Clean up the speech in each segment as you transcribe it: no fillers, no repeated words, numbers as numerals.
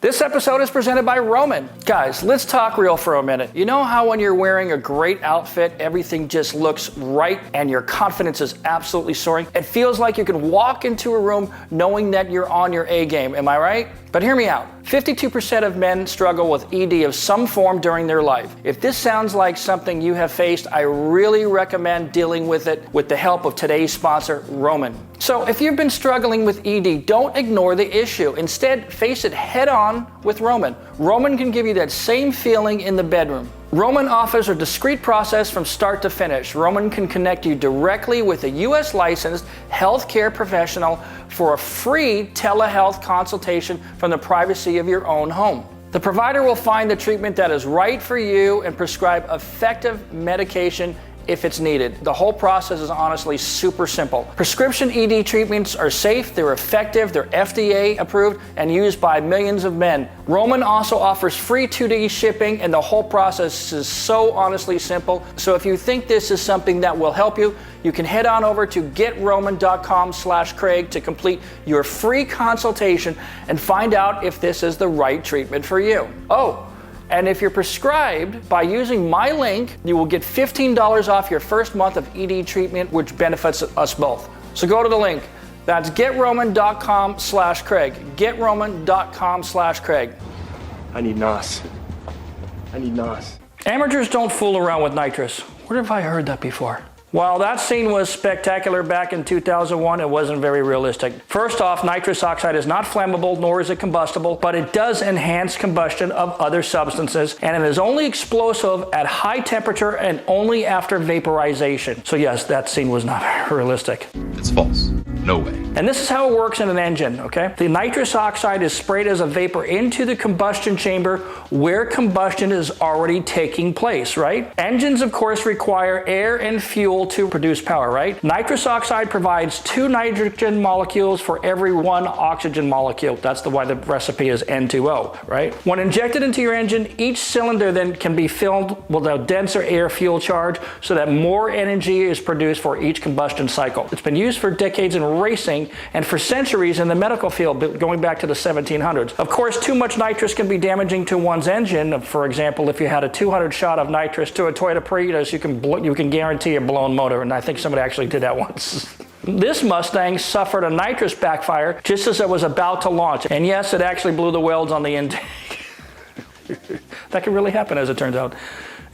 This episode is presented by Roman. Guys, let's talk real for a minute. You know how when you're wearing a great outfit, everything just looks right and your confidence is absolutely soaring? It feels like you can walk into a room knowing that you're on your A game, am I right? But hear me out. 52% of men struggle with ED of some form during their life. If this sounds like something you have faced, I really recommend dealing with it with the help of today's sponsor, Roman. So if you've been struggling with ED, don't ignore the issue. Instead, face it head on with Roman. Roman can give you that same feeling in the bedroom. Roman offers a discreet process from start to finish. Roman can connect you directly with a U.S. licensed healthcare professional for a free telehealth consultation from the privacy of your own home. The provider will find the treatment that is right for you and prescribe effective medication if it's needed. The whole process is honestly super simple. Prescription ED treatments are safe, they're effective, they're FDA approved and used by millions of men. Roman also offers free 2D shipping and the whole process is so honestly simple. So if you think this is something that will help you, you can head on over to getroman.com/Craig to complete your free consultation and find out if this is the right treatment for you. Oh, and if you're prescribed, by using my link, you will get $15 off your first month of ED treatment, which benefits us both. So go to the link. That's getroman.com/Craig. Getroman.com/Craig. I need NOS. I need NOS. Amateurs don't fool around with nitrous. Where have I heard that before? While that scene was spectacular back in 2001, it wasn't very realistic. First off, nitrous oxide is not flammable, nor is it combustible, but it does enhance combustion of other substances, and it is only explosive at high temperature and only after vaporization. So yes, that scene was not realistic. It's false. No way. And this is how it works in an engine, okay? The nitrous oxide is sprayed as a vapor into the combustion chamber where combustion is already taking place, right? Engines, of course, require air and fuel to produce power, right? Nitrous oxide provides 2 nitrogen molecules for every 1 oxygen molecule. That's why the recipe is N2O, right? When injected into your engine, each cylinder then can be filled with a denser air fuel charge so that more energy is produced for each combustion cycle. It's been used for decades in racing and for centuries in the medical field, going back to the 1700s. Of course, too much nitrous can be damaging to one's engine. For example, if you had a 200 shot of nitrous to a Toyota Prius, you can guarantee a blown motor, and I think somebody actually did that once. This Mustang suffered a nitrous backfire just as it was about to launch, and yes, it actually blew the welds on the intake. That can really happen, as it turns out.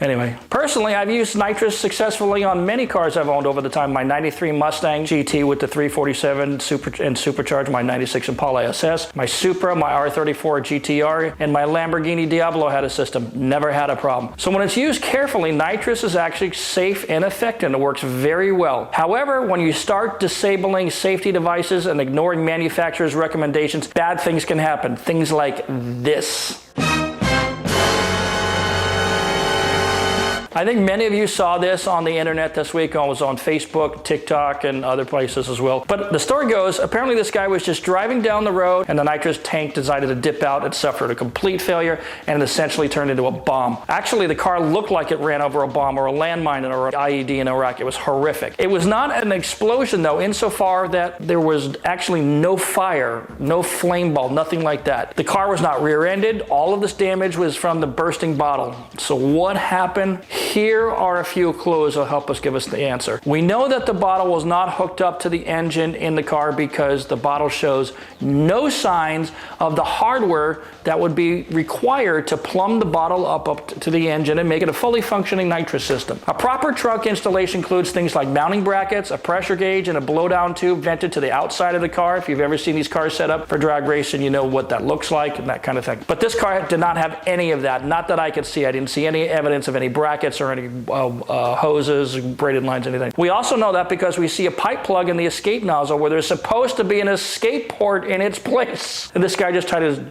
Anyway, personally, I've used nitrous successfully on many cars I've owned over the time. My 93 Mustang GT with the 347 and supercharged, my 96 Impala SS, my Supra, my R34 GTR, and my Lamborghini Diablo had a system. Never had a problem. So when it's used carefully, nitrous is actually safe and effective and it works very well. However, when you start disabling safety devices and ignoring manufacturers' recommendations, bad things can happen. Things like this. I think many of you saw this on the internet this week. I was on Facebook, TikTok, and other places as well. But the story goes, apparently this guy was just driving down the road and the nitrous tank decided to dip out. It suffered a complete failure and it essentially turned into a bomb. Actually, the car looked like it ran over a bomb or a landmine or an IED in Iraq. It was horrific. It was not an explosion though, insofar that there was actually no fire, no flame ball, nothing like that. The car was not rear-ended. All of this damage was from the bursting bottle. So what happened? Here are a few clues that will help us give us the answer. We know that the bottle was not hooked up to the engine in the car because the bottle shows no signs of the hardware that would be required to plumb the bottle up to the engine and make it a fully functioning nitrous system. A proper trunk installation includes things like mounting brackets, a pressure gauge, and a blowdown tube vented to the outside of the car. If you've ever seen these cars set up for drag racing, you know what that looks like and that kind of thing. But this car did not have any of that. Not that I could see. I didn't see any evidence of any brackets or any hoses, braided lines, anything. We also know that because we see a pipe plug in the escape nozzle where there's supposed to be an escape port in its place. And this guy just tried to,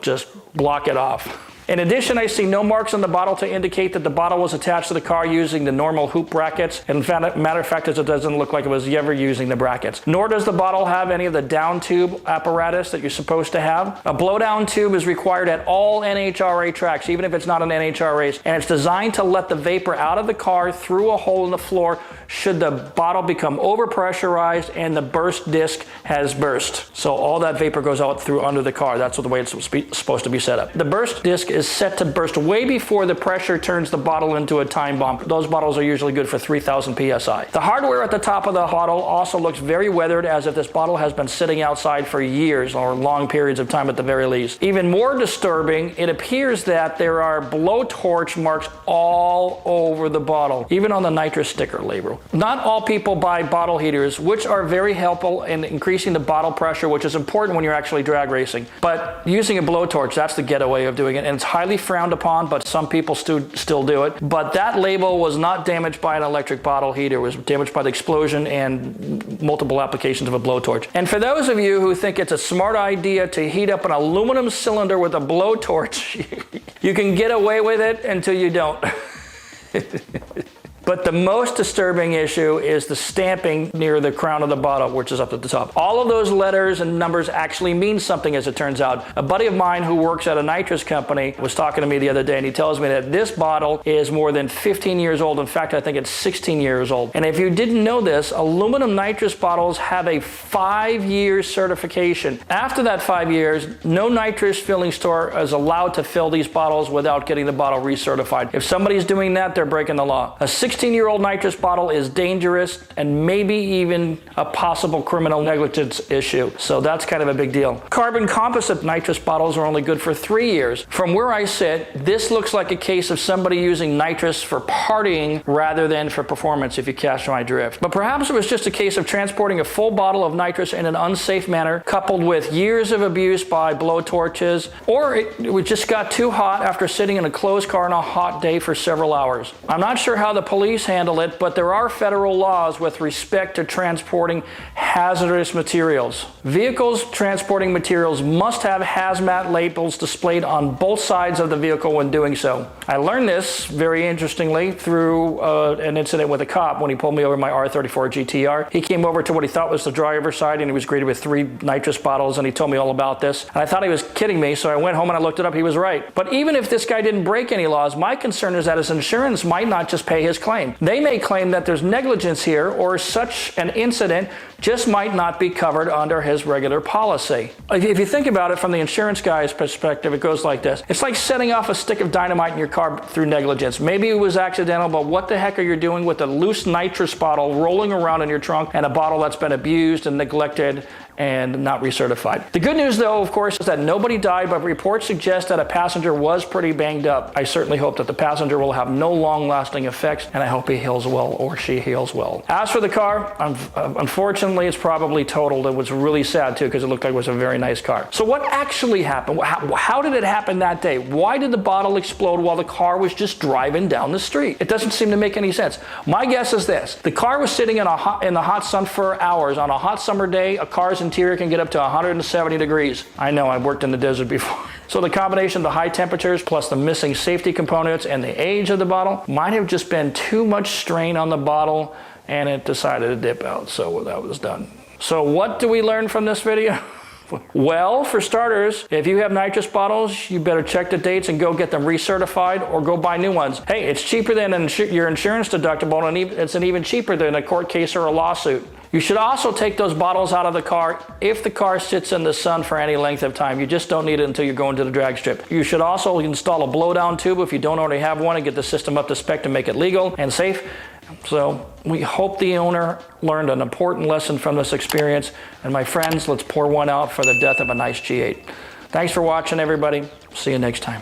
just block it off. In addition, I see no marks on the bottle to indicate that the bottle was attached to the car using the normal hoop brackets. And matter of fact, it doesn't look like it was ever using the brackets. Nor does the bottle have any of the down tube apparatus that you're supposed to have. A blowdown tube is required at all NHRA tracks, even if it's not an NHRA race, and it's designed to let the vapor out of the car through a hole in the floor should the bottle become overpressurized and the burst disc has burst. So all that vapor goes out through under the car. That's the way it's supposed to be set up. The burst disc is set to burst way before the pressure turns the bottle into a time bomb. Those bottles are usually good for 3,000 psi. The hardware at the top of the bottle also looks very weathered, as if this bottle has been sitting outside for years or long periods of time at the very least. Even more disturbing, it appears that there are blowtorch marks all over the bottle, even on the nitrous sticker label. Not all people buy bottle heaters, which are very helpful in increasing the bottle pressure, which is important when you're actually drag racing. But using a blowtorch, that's the getaway of doing it, and it's highly frowned upon, but some people still do it. But that label was not damaged by an electric bottle heater. It was damaged by the explosion and multiple applications of a blowtorch. And for those of you who think it's a smart idea to heat up an aluminum cylinder with a blowtorch, you can get away with it until you don't. But the most disturbing issue is the stamping near the crown of the bottle, which is up at the top. All of those letters and numbers actually mean something, as it turns out. A buddy of mine who works at a nitrous company was talking to me the other day, and he tells me that this bottle is more than 15 years old. In fact, I think it's 16 years old. And if you didn't know this, aluminum nitrous bottles have a 5-year certification. After that 5 years, no nitrous filling store is allowed to fill these bottles without getting the bottle recertified. If somebody's doing that, they're breaking the law. A 16-year-old nitrous bottle is dangerous and maybe even a possible criminal negligence issue. So that's kind of a big deal. Carbon composite nitrous bottles are only good for 3 years. From where I sit, this looks like a case of somebody using nitrous for partying rather than for performance, if you catch my drift. But perhaps it was just a case of transporting a full bottle of nitrous in an unsafe manner, coupled with years of abuse by blowtorches, or it just got too hot after sitting in a closed car on a hot day for several hours. I'm not sure how the police handle it, but there are federal laws with respect to transporting hazardous materials. Vehicles transporting materials must have hazmat labels displayed on both sides of the vehicle when doing so. I learned this, very interestingly, through an incident with a cop when he pulled me over my R34 GTR. He came over to what he thought was the driver's side, and he was greeted with 3 nitrous bottles, and he told me all about this. And I thought he was kidding me, so I went home and I looked it up. He was right. But even if this guy didn't break any laws, my concern is that his insurance might not just pay his claim. They may claim that there's negligence here, or such an incident just might not be covered under his regular policy. If you think about it from the insurance guy's perspective, it goes like this. It's like setting off a stick of dynamite in your car through negligence. Maybe it was accidental, but what the heck are you doing with a loose nitrous bottle rolling around in your trunk and a bottle that's been abused and neglected and not recertified? The good news, though, of course, is that nobody died, but reports suggest that a passenger was pretty banged up. I certainly hope that the passenger will have no long-lasting effects, and I hope he heals well or she heals well. As for the car, unfortunately, it's probably totaled. It was really sad, too, because it looked like it was a very nice car. So what actually happened? How did it happen that day? Why did the bottle explode while the car was just driving down the street? It doesn't seem to make any sense. My guess is this. The car was sitting in the hot sun for hours. On a hot summer day, a car's interior can get up to 170 degrees. I know, I've worked in the desert before. So the combination of the high temperatures plus the missing safety components and the age of the bottle might have just been too much strain on the bottle, and it decided to dip out. So that was done. So what do we learn from this video? Well, for starters, if you have nitrous bottles, you better check the dates and go get them recertified or go buy new ones. Hey, it's cheaper than your insurance deductible, and it's even cheaper than a court case or a lawsuit. You should also take those bottles out of the car if the car sits in the sun for any length of time. You just don't need it until you're going to the drag strip. You should also install a blowdown tube if you don't already have one and get the system up to spec to make it legal and safe. So we hope the owner learned an important lesson from this experience. And my friends, let's pour one out for the death of a nice G8. Thanks for watching, everybody. See you next time.